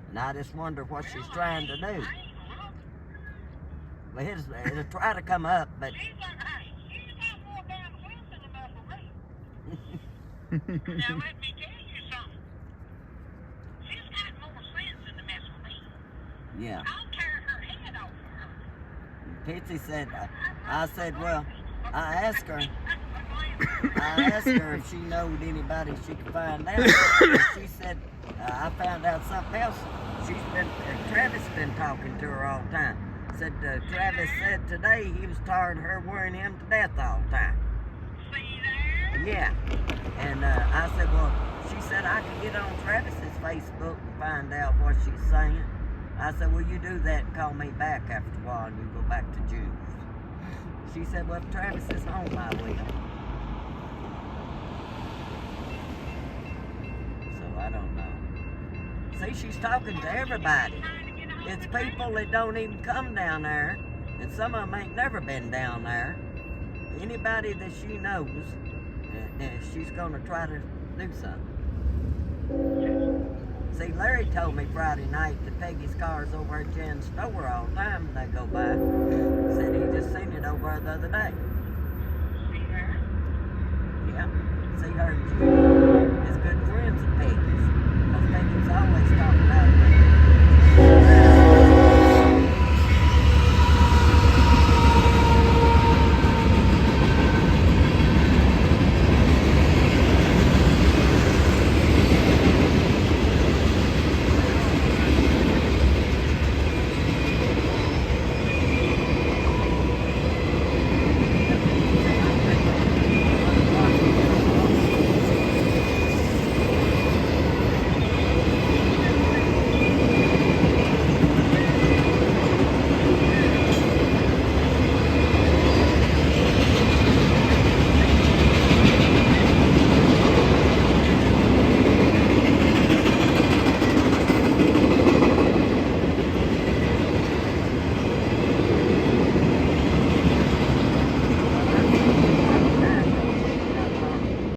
And I just wonder what she's trying to do. Well, it'll try to come up, but... She's got more damn sense than the mess with me. Now, let me tell you something. She's got more sense than the mess with me. Yeah. I'll tear her head off her. Patsy said, I said, well, I asked her if she knowed anybody she could find out. And she said, I found out something else. Travis been talking to her all the time. Said Travis said today he was tired of her worrying him to death all the time. See there? Yeah. And I said, well, she said I could get on Travis's Facebook and find out what she's saying. I said, well, you do that and call me back after a while and you go back to June's. She said, well, if Travis is home, I will. So I don't know. See, she's talking to everybody. It's people that don't even come down there, and some of them ain't never been down there. Anybody that she knows, she's going to try to do something. See, Larry told me Friday night that Peggy's car's over at Jen's store all the time when they go by. Said he just seen it over the other day. See her? Yeah, see her and June.